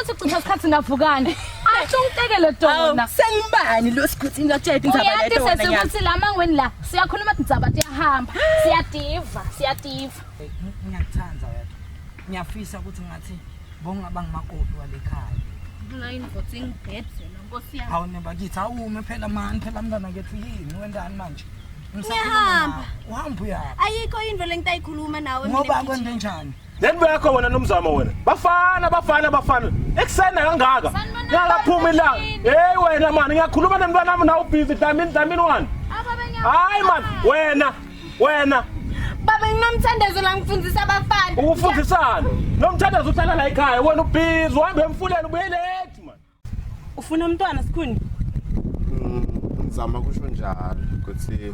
ukuthi kuchitha isikhathi ngavukani. Asho ungitekele dona. Sengibani lo sikhuthini la tshela indzaba Uyathi leyo wena nyana. sesithi la mangweni la siyakhuluma indzaba iyahamba. Siyativa. Ngiyakuthanda yedwa. Ngiyafisa ukuthi ngathi bongaba ngumakoti walekhaya. Line voting beds Nkosi yami. Hawu nebakithi awume phela mani phela mntana kethu yini wendani manje? Ngiyahamba. Uhamba uyaphi? Ayikho into lengitayikhuluma nawe mina. Ngoba kwende njani? Nento yakho wena nomzamo wena. Bafana. Eksena kangaka. Ngakaphuma ilanga. Hey wena man ngiyakhuluma nomntwana nami nawu busy damini one. Hayi man wena. Baba nginomthandazo la ngifundisa abafana. Ukufundisana. Nomthandazo uhlala la ekhaya wena ubhizi uhambe emfuleni ubuye late man. Ufuna umntwana sikhuni? Ngizama kusho njalo ukuthi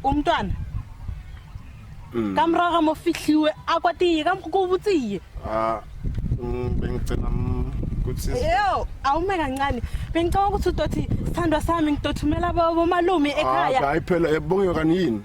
Umntwana? Kamraga mofihliwe akwatiye kamkukubutsiye. Bengicela ukuthi Yo, awume kancane. Bengicela ukuthi udothi sithandwa sami ngidothumela babo malume ekhaya. hayi phela ebonge kani yini?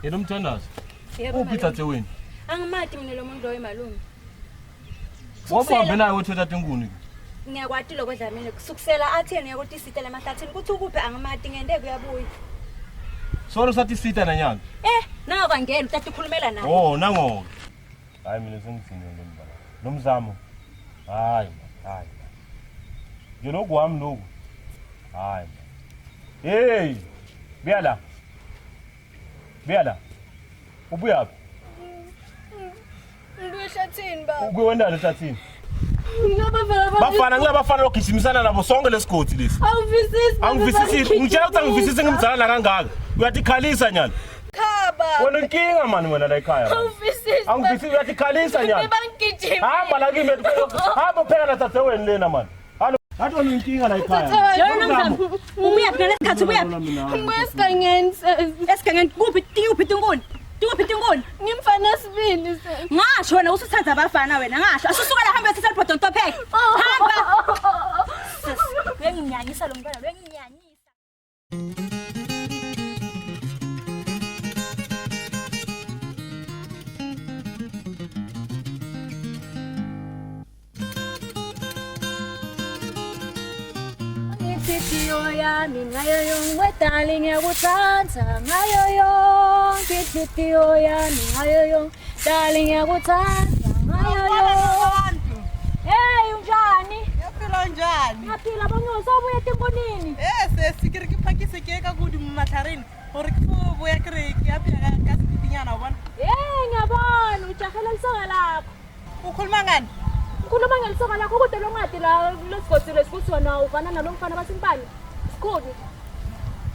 Yena umthandazo. Yebo. Upithathe wena. Angimati mina lo muntu loyo malume. Wahambe naye wethetha inkuni. Ngiyakwati lokho dlamini kusukusela athi yena ukuthi isitele emahlathini kuthi ukuphi angimati ngende kuyabuya. Solo sathi sita nanyanga. Nawo kwangena uthatha ukhulumela naye. Oh nangoke. Hayi mina sengizindile ngembala. Nomzamo. Hayi. Yena okwami lokho. Hayi. Hey. Buyala. Ubuyaphi? Ngibuye ehlathini baba. Ukwendana ehlathini. Bafana ngilabafana logijimisana nabo sonke lesigodi lesi. Angivisisi, ngitshela ukuthi angivisisi ngimzala kangaka. Uyatikhalisa nyana. Khaba. Wena inkinga mani wena la ekhaya. Angivisisi uyatikhalisa nyana. Hamba la kimi. Hamba phela na tatewenu lena mani. Hathi wena inkinga la ekhaya. Yena ubuya phela lesikhathi ubuya. Esigangeni kuphi tingoni? Ngimfana sibini. Ngasho wena usuthatha abafana wena ngasho. Asusuka la hamba sisebhodon topheke. Hamba. Wenginyanyisa lo mntwana, wenginyanyisa. Inhliziyo yami ngayo yonke darling ngiyakuthanda ngayo yonke inhliziyo yami ngayo yonke darling ngiyakuthanda ngayo yonke. Hey unjani? Yaphila njani? Yaphila bonyoso ubuye tinkonini. Sikiri ke phakise ke ka kudi matlhareni gore ke go boya kere ke yaphila ka setinyana bona. Ngiyabona ujahela lisoka lakho. Ukhuluma ngani? Ukhuluma ngelisoka lakho kude lo ngadi la lesigodi lesikuthi wena ufana nalomfana basimpani. Sikhulu.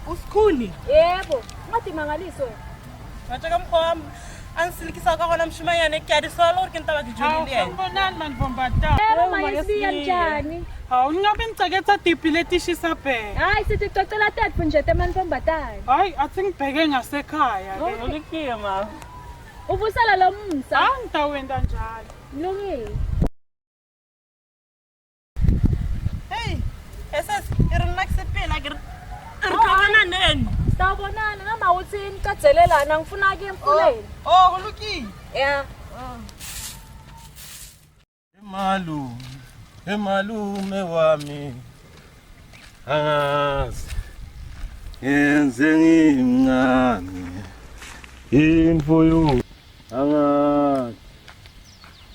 Usikhuni? Yebo, ngathi mangaliso wena. Wathi kamkhwami ansilikisa ka gona mshimanyane ke di solo ke ntaba ke jolile yena. Ngibonani mani bombata. Yebo mayisiya njani? Hawu ngabe ngiceketha tipi letishisa phela. Hayi sithi cocela tetfu nje temani bombatani. Hayi athi ngibheke ngasekhaya ke. Ulikiye ma. Uvusela lo msa. Ngitawenda njalo. Lungile. Hey, esas irinaksepela ke. Irkhona neni? Sawubonana ngama uthini kadzelelana ngifuna ke emfuleni. Oh, uluki. Yeah. Emalume wami. Angazi. Yenze ngimncane. Info yo. Angazi.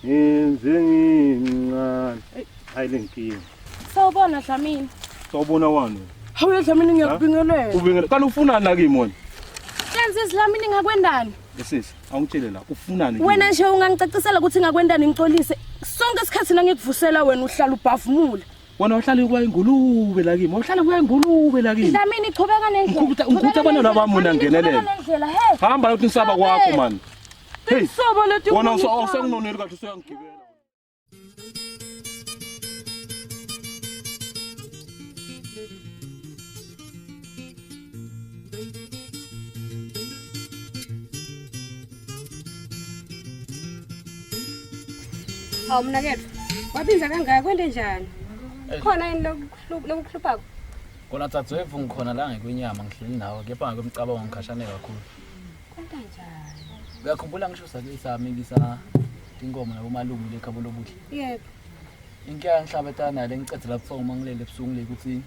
Yenze ngimncane. Hayi lenkinga. Sawubona Dlamini. Sawubona wani? Hawu Dlamini ngiyakubingelela. Ubingela kanti ufunani la kimi wena? Yenza Dlamini ngakwendani? Sisi, awungitshele la ufunani? Wena nje ungangicacisela ukuthi ngakwendani ngixolise. Sonke isikhathi la ngikuvusela wena uhlala ubhavumula. Wena uhlala kuya ingulube la kimi. Uhlala kuya ingulube la kimi. Dlamini ichubeka nendlela. Ngikutha abana labami mina ngenelele. Hamba uthi nisaba kwakho man. Hey. Sobo lethi Wona usenginoneli kahle usuyangigibela. Hawu mnakethu, wabinza kangaka kwende njani? Khona yini lokuhlupha? Kona Tsatswevu ngikhona la ngekwenyama ngihleli nawe kepha ngomcabango ngikhashane kakhulu. Kwenta njani? Uyakhumbula ngisho sami ngisa inkomo nabomalume lekhabo lobuhle. Yebo. Inkinga ngihlabetana lengicedela bufongo uma ngilele ebusuku le ukuthi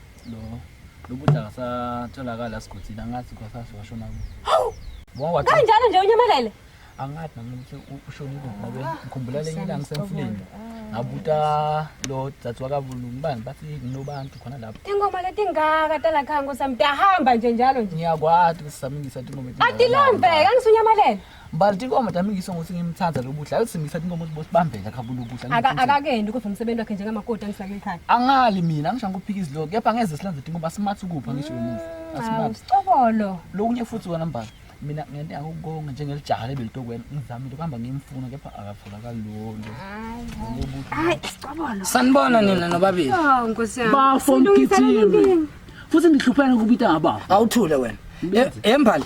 lobudla ngasatholakala sigotini angathi kwasase washona ku. Hawu! Bonke wathi Kanjalo nje unyamalele? angathi nami ukuthi ushonile ngoba ngikhumbula lenye ilanga ngisemfuleni. Ngabuta lo Dzathu wakabulu ngibani bathi nginobantu khona lapho. Ingoma leti ngaka tala khango samdahamba nje njalo nje. Ngiyakwazi ukusamingisa ingoma ethi. Adilambe angisunyamalele. Mbali ingoma ngiso ukuthi ngimthandza lobuhle ayisimisa ingoma ukuthi bosibambela khabula ubuhle. Akakendi kodwa umsebenzi wakhe njengamakoti angisake ekhaya. Angali mina ngisho ngophika izilo kepha ngeze silanze ingoma simathi kupha ngisho umuva. Asimathi. Sicobolo. Lokunye futhi wena mbali mina ngente akukonga njengelijaha lebelitokwena ngizamile ukuhamba ngimfuna kepha akatholakali lo. Hayi sicobolo. Sanibona nina nobabili. Oh Nkosi yami. Bafo ngigijima. Futhi ngihluphana ukubita ngaba. Awuthule wena. Embali.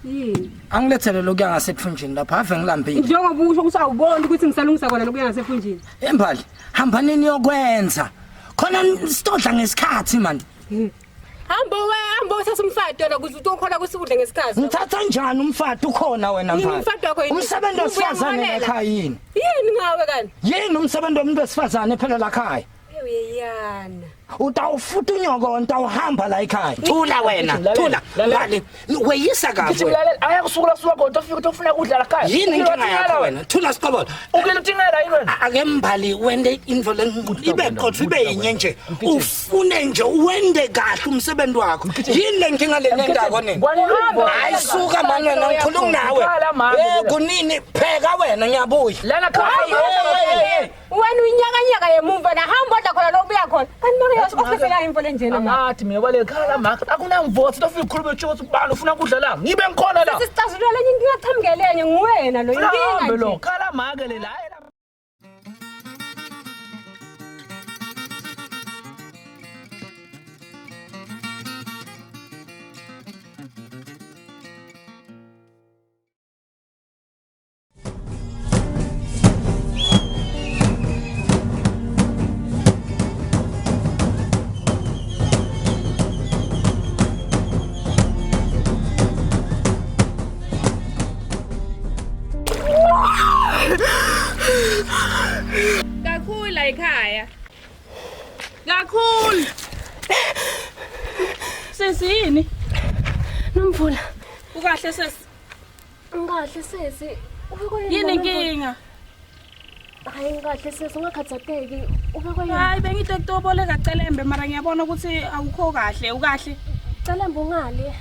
Yini? Angilethele lokuya ngasephunjini lapha ave ngilambile. Njengoba usho ukuthi awuboni ukuthi ngisalungisa kona lokuya ngasefunjini. Embali, hamba nini yokwenza. Khona sitodla ngesikhathi manje. Hamba uthatha umfado la kuze ukhona kusikudle ngesikhathi. Ngithatha njani umfado ukhona wena mfana? Umfado wakho yini? Umsebenzi wesifazane ekhaya yini? Yini ngawe kanti? Yini umsebenzi womuntu wesifazane phela la khaya? Eyeyana. utawufuta unyoko utawuhamba la ekhaya thula wena thula ngale weyisa kahle Ngijimlalela ayakusukula suka kodwa ufika utofuna kudla la khaya. yini inkinga yakho wena thula siqobolo Ukilutingela yini wena? ake mbali wende info ibe qotho ibe yinye nje ufune nje wende kahle umsebenzi wakho yini lenkinga lenendako nini ayisuka manje wena ngikhuluma nawe kunini pheka wena ngiyabuya Lana khaya. Wena uyinyakanyaka yemumva na hamba odla khona lo buya khona. Kanti manje ofisela info lenjena mama. Amathi mina wale khala makhe akunamvothi tofika ukhuluma utsho ubani ufuna kudla la. Ngibe ngikhona la. Sisicazulula lenye inkinga echamukeleyo nguwena lo inkinga Hambe nje. lo khala makhe le la. Kakhulu la ekhaya. Kakhulu. Sesini? Nomvula. Ukahle sesi. Ngikahle sesi. Yini inkinga? Hayi ngikahle sesi ungakhathazeki. Ubekwe yini? Hayi bengide kutoboleka celembe mara ngiyabona ukuthi awukho kahle, ukahle. Celembe ngale.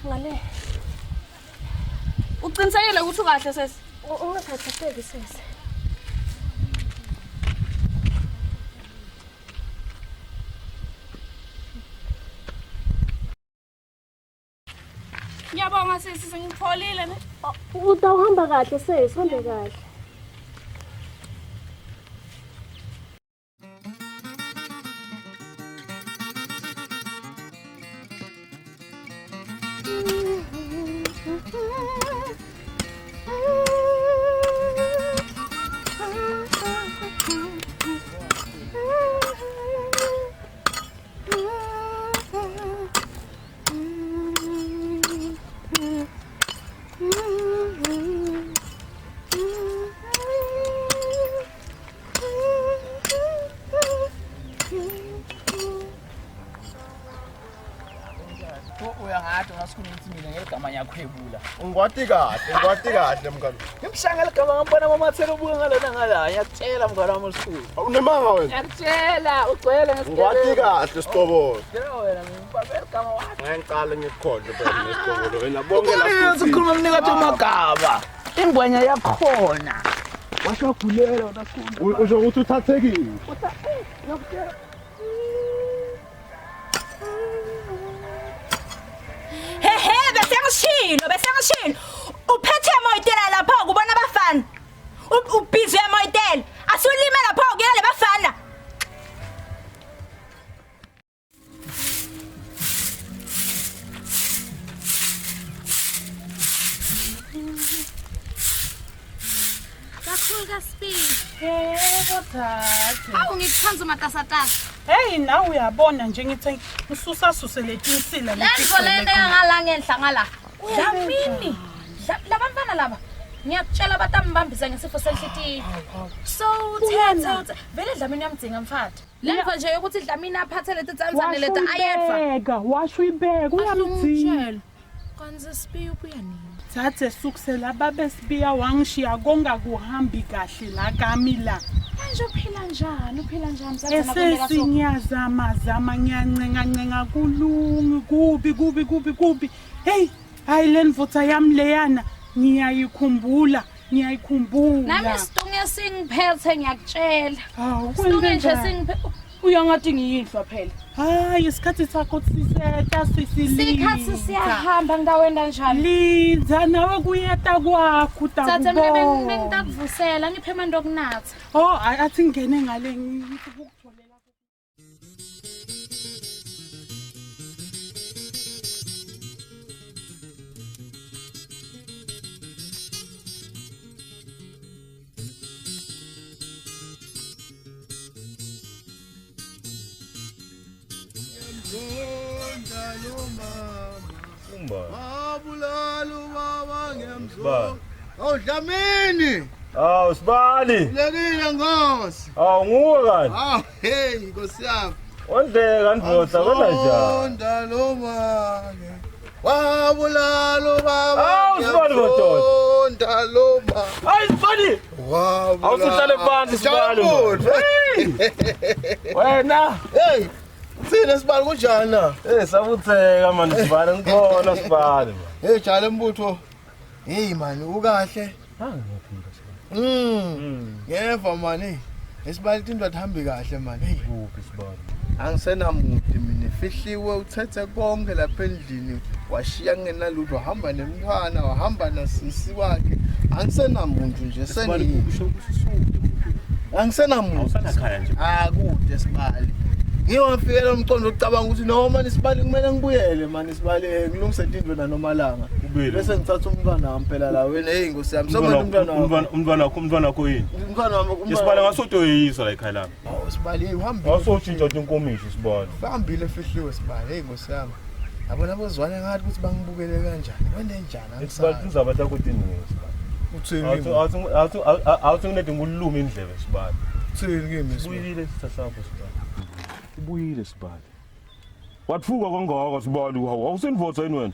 Uqinisekile ukuthi ukahle sesi? Ungakhathazeki sesi. Ngiyabonga sesi sengipholile ne. Utawuhamba kahle sesi, uhambe kahle. Uyangathi ngasikhuluma ukuthi mina ngegama nyakhwebula. Ngwati kahle mngani. Ngimshanga legama ngambona mamathelo ubuka ngalona ngala. Ngiyakutshela mngana wami uSkhulu. Awunemanga wena. Ngiyakutshela ugcwele ngesikole. Ngwati kahle Siqobolo. Yena wena ngibabela igama wakho. Ngiqala ngikukhonje phela nesiqobolo wena bonke la Uyazi ukukhuluma mnikathi umagaba. Ingwenya yakhona. Washagulela wena Skhulu. usho ukuthi uthathekile. Bese ngishilo. Uphethe emoyitela lapha kubona abafana. Ubhizi emoyitela. Asulime lapha kuyele bafana. Kakhulu kasipini. Yebo thathe. Awu ngikuthanda umatasatasa. Hey nawe uyabona nje ngithi ngisusa letinsila Lenzo lento yangala ngenhla ngala. Dlamini. Labantwana laba. Ngiyakutshela batambambisa ngesifo senhlitiyo. So uthethe vele Dlamini yamdzinga mfati. Lenzo nje ukuthi Dlamini aphathe leti tsantsane leta ayedva. Washuyibeka uyamdzinga. Kanzi sipi ubuya nini? Thathe sukusela babe sibiya wangishiya konga kuhambi kahle la kami la. Manje uphila njani? Uphila njani? Esesinyazama ngiyancenga kulungi kubi. Hey, hayi lenvutha yami leyana ngiyayikhumbula. Nami situnge singiphethe ngiyakutshela. Hawu Situnge nje singiphethe. Uyangathi ngiyidlwa phela. hayi isikhathi sakho siseta sisilisa. Sikhathi siyahamba ndaweni kanjani? Lidza nawe kuyeta kwakho Thathe utakubona. mina bengitakuvusela ngiphe amanda okunatha. Oh, athi ngene ngale ngithi ukutholela. Abulalo baba ngemzo. Oh Dlamini. Awu Sibali. Lekile ngosi. Awu nguwe kani? Ah hey Nkosi yami. Wondeka ndvodza kona njani? Ndaloma-ke. Wabulala ubaba. Awu Sibali madoda. Ndaloma. Hayi Sibali. Wabulala. Awusuhlale phansi Sibali. Wena. Hey. Sina Sibali kunjani na? Sabutheka manje Sibali ngikhona Sibali. Hey jale mbutho. Hey man ukahle. Yeva man. Esibali into athambi kahle man. Hey Kuphi Sibali? Angisenamuntu mina fihliwe uthethe konke lapha endlini washiya ngenalutho wahamba nemntwana wahamba nasisi wakhe angisenamuntu nje seni angisenamuntu Awusanakhaya nje. akude Sibali ngiyofikela umcondo ucabanga ukuthi noma Sibali kumele ngibuyele man Sibali ngilungise into na nomalanga bese ngithatha umntwana wami phela la wena hey Nkosi yami sokuthi umntwana wakho yini? umntwana wami Sibali ngasotoyisa la ekhaya lami. Sibali uhamba Awusoshintsha inkomishi Sibali. Bahambile fihliwe Sibali hey Nkosi yami yabona bozwane ngathi ukuthi bangibukele kanjani wende njani Sibali kuzaba takho dini Sibali. Awuthi nginede nguluma indlebe Sibali. uthini kimi Ubuyile sisasapho Sibali. Ubuyile Sibali. Watfuka kangaka Sibali awusendvodza yini wena?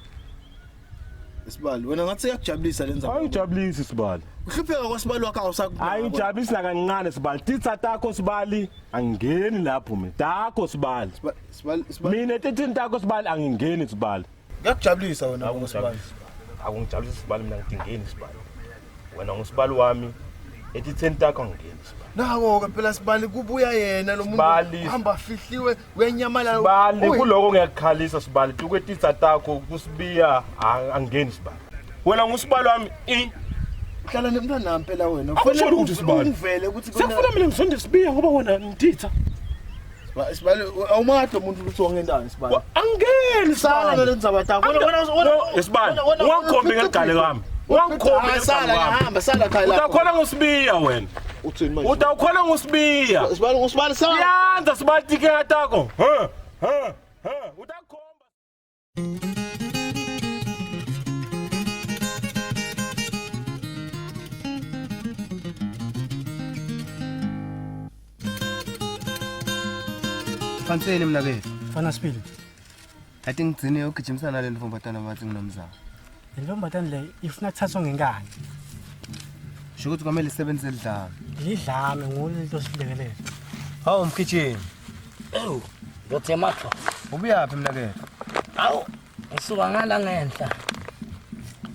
Sibali wena ngathi yakujabulisa lenza Ayijabulisi Sibali. uhlupheka kwaSibali wakho awusakubona Ayijabulisi nakancane Sibali. Titsa takho Sibali angingeni lapho mina. Takho Sibali. Sibali Mina tithini takho Sibali angingeni Sibali. yakujabulisa wena ngoSibali Akungijabulisi Sibali mina ngidingeni Sibali. Wena ngusibali wami etithini takho angingeni Sibali. nako ke phela Sibali kubuya yena lo Sibali. muntu hamba fihliwe wenyamalala Sibali kuloko ngiyakukhalisa Sibali tukwetitsa takho kusibiya angingeni Sibali. Wena ngusibali wami uhlala nemntwana nami phela wena Akusholo ukuthi Sibali. uvele ukuthi Sekufuna mina ngisonde sibiya ngoba wena ngititsa. Sibali awumathi umuntu ukuthi wangendani Sibali Angingeni sala Sibali. lenza batako wena Sibali ungangikhombi ngegale kwami. Ungangikhombi sala ngihamba sala khaya lapho Utakhona ngusibiya wena. uthini manje Utakhona ngusibiya. Sibali sala Yanza Sibali tikeka takho. Utakhomba. Fanseni mina ke. Fana Sibili. I think ngizine ugijimisana le ntombatana bathi nginomzana. Le mbatana le ifuna kuthathwa ngenkani. Sho ukuthi kwamele isebenze edlame. Lidlame ngolento silekelele. Hawu mkhichini. Ewu, ngothematho. Ubuyaphi mina ke? Awu, ngisuka ngala ngenhla.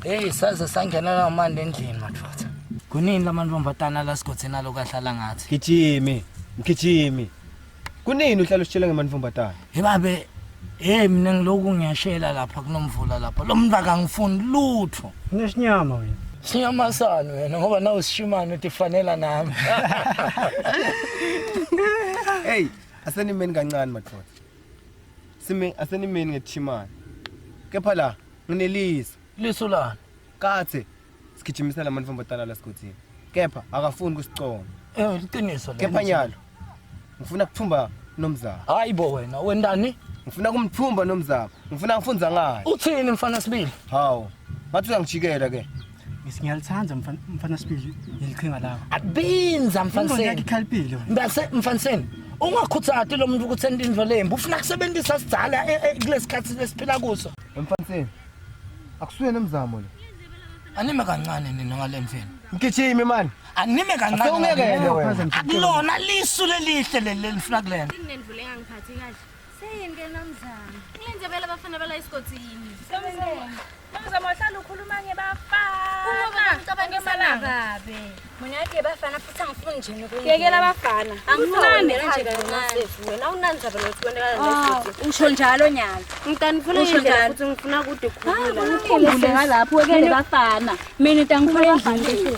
Hey, saze sangena la manje endlini mathotha. Kunini lamantombatana la sigothena lokahlala ngathi. Gijimi, mkhichimi. Kunini uhlala usitshela ngemantombatana? Ebabe, mina ngiloku ngiyashela lapha kunomvula lapha. Lo muntu akangifuni lutho. Unesinyama wena. Sinyamasana wena ngoba nawe sishimana uthi fanela nami. Hey, asenimeni kancane mathotha. Asenimeni ngethimana. Kepha la nginelisa. Liso lana. Kathe sigijimisela amantombatana la sigothini. Kepha akafuni kusicona. Liqiniso lelo. Kepha nyalo. Ngifuna kuthumba nomzana. Hayibo wena wendani? Ngifuna kumthumba nomzana. Ngifuna ngifunza ngaye. Uthini mfana Sibili? Hawu. Bathi uyangijikela ke. Ngiyalithanza mfana Sibili ilichinga lakho. Abinza mfaniseni. Ngiyakhalipile wena. Bese mfaniseni ungakhuthati lo muntu ukuthi endindvo lembu ufuna kusebenzisa sidzala kulesikhathi lesiphila kuso. Mfaniseni. Akusuye nomzamo lo. Anime kancane nina ngalemfeni. Mgijimi man. Anime kancane. Awungekele wena. Akulona lisu lelihle leli lifuna kulena. Inendvule engangiphathi kahle. Seyini ke nomzana. Kulenze vele abafana bala isikotini. Nomzamo wahlala ukhuluma ngebafana. Uma ngicabanga kabe. Mina yake bafana futhi angifuni nje nokwenza. Yekela abafana. Angifuni kanje kancane. Wena unanza phela ukuthi kwendeka lesikoti. Usho njalo nyalo. Ngifuna indlela futhi ngifuna kude khulula. Ukhumbule ngalapho wekele bafana. Mina into angifuna endlini.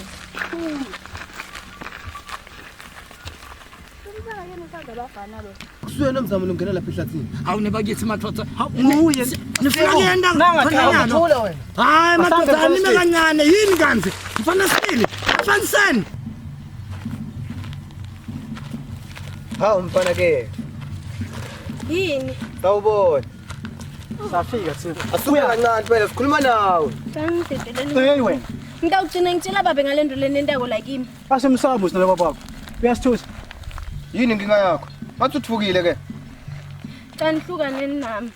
Kusuye nomzamo longena lapha ehlathini. Awune bakithi mathotha. Nguye. Nifuna kuyenda ngakho. Thula wena. Hayi mathotha anime kancane yini kanzi? Mfana Sibili. Mfaniseni. Hawu mfana ke. Yini? Sawubona. Safika thina. Asuke kancane phela sikhuluma nawe. Hey wena. Ngitawugcina ngitshela babe ngalento lenentako la kimi. Asemsabo sina babakho. Uyasithusa. Yini inkinga yakho? Bathi uthukile ke. Kanihlukaneni nami.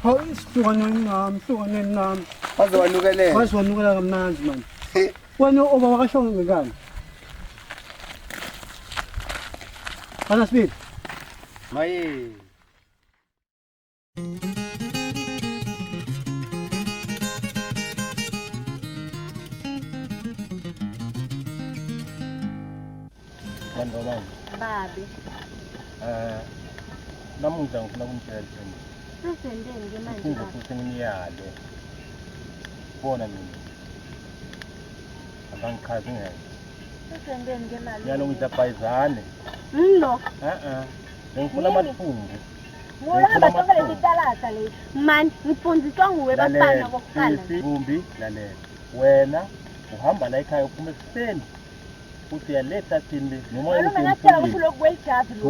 Hawu isihlukaneni nami. Waze wanukelela. Waze wanukela kamnandi man. Wena oba wakashonga ngekani? Bana Smith. Maye. Bantwana Babi. namuhla ngifuna ukumtshela Sesendeni ke manje iphinde baba. futhi ngimiyale bona mina abangichazi ngeke Sesendeni ke mali. ngiyalo ngidabhayizane Ngilo. ngifuna amathumbu Ngoba hamba sonke lesitalata lesi. Man, ngifundiswa nguwe bafana kokuqala. Vumbi lalela wena uhamba la ekhaya uphuma ekuseni uthi yaletha thini noma Ngiyatshela ukuthi lokweljazi lo.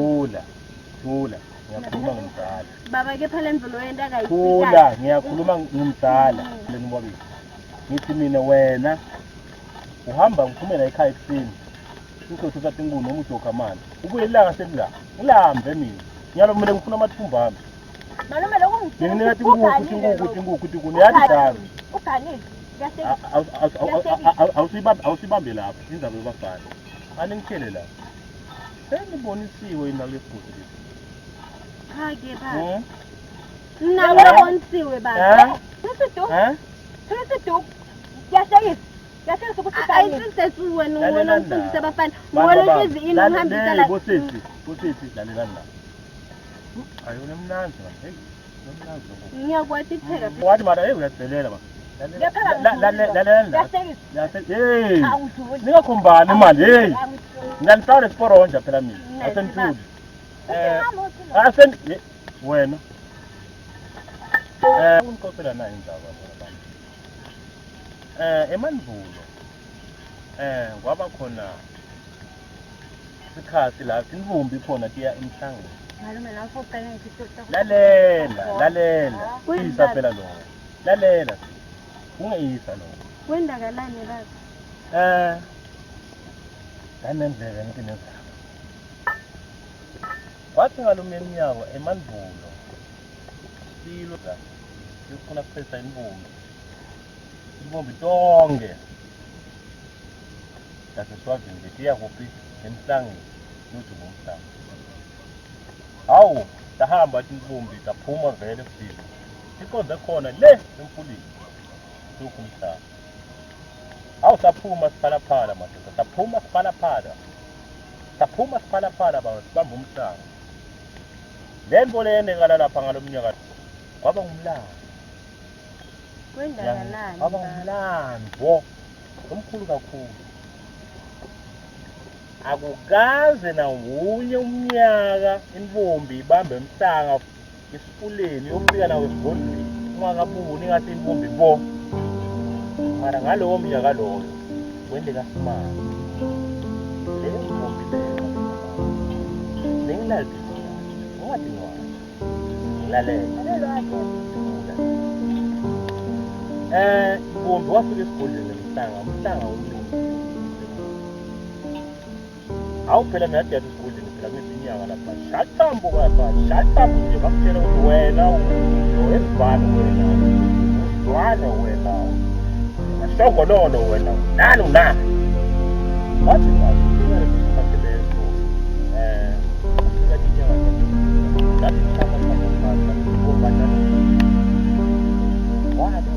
thula ngiyakhuluma ngomdala Baba ke phela emvelo yenta kayifika. thula ngiyakhuluma ngomdala leni bobili ngithi mina wena uhamba uphuma la ekhaya ekuseni usothuka tinkuni noma ujoka amanzi ubuye ilanga selila ngilambe mina ngiyalo kumele ngifuna amathumbu ami Malume lokungitshela ngingathi inkukhu tikuni yathi dami uganile. awusibambe lapho indaba yobafana aningitshele lapho sengibonisiwe indaba lesigudu lesi Hake baba. Nawe onsiwe baba. Sisidu. Yashayisa. Yashayisa ukuthi ayisisesi wena umfundisi abafana. Ngoba lezi ini uhambisa la. Bosisi lalelani la ayona mnandi man hey nomnandi Ngiyakwathi pheka. wathi mara hey uyacelela ba ningakhombani imali hey ngiyanifana esiporonja phela mina asentuli wena unikopela nayo indaba emandulo kwaba khona isikhathi la sinvumbi khona tiya emhlangeni Malume lapho uqala ngikuthola. lalela isa phela lo lalela ungeyisa lo Kwendakalani baba? kanendlela ngithi nezaba wathi ngalume eminyaka emandulo silo la sifuna kuphetha invumbi tonke laseswazini betiya kuphi emhlangeni luthi ngomhlanga hawu tahamba invumbi taphuma vele kusile siqonde khona le emfuleni sokumhlanga awu saphuma siphalaphala madoda saphuma siphalaphala baba sibamba umhlanga le nto leyenzekala lapha ngalomnyaka kwaba ngumlando Kwendakalani? kwaba ngumlando omkhulu kakhulu akukaze nawunye umnyaka invumbi ibambe emhlanga esifuleni yofika nawe esibondweni ungakabuni ngathi invumbi bo mara ngalowo mnyaka loyo kwendeka simanga le invumbi leyo nengilalise ungathi ngwani ngilalela invumbi wafika esibondweni umhlanga awu phela nathi yathi esigodleni phela kwezinyanga lapha shathambo nje bakutshela ukuthi wena owesibhalo wena usidwane wena ashongololo wena nani wathi sikhathi leso sikhathi inyanga ngathi mhlaka wathi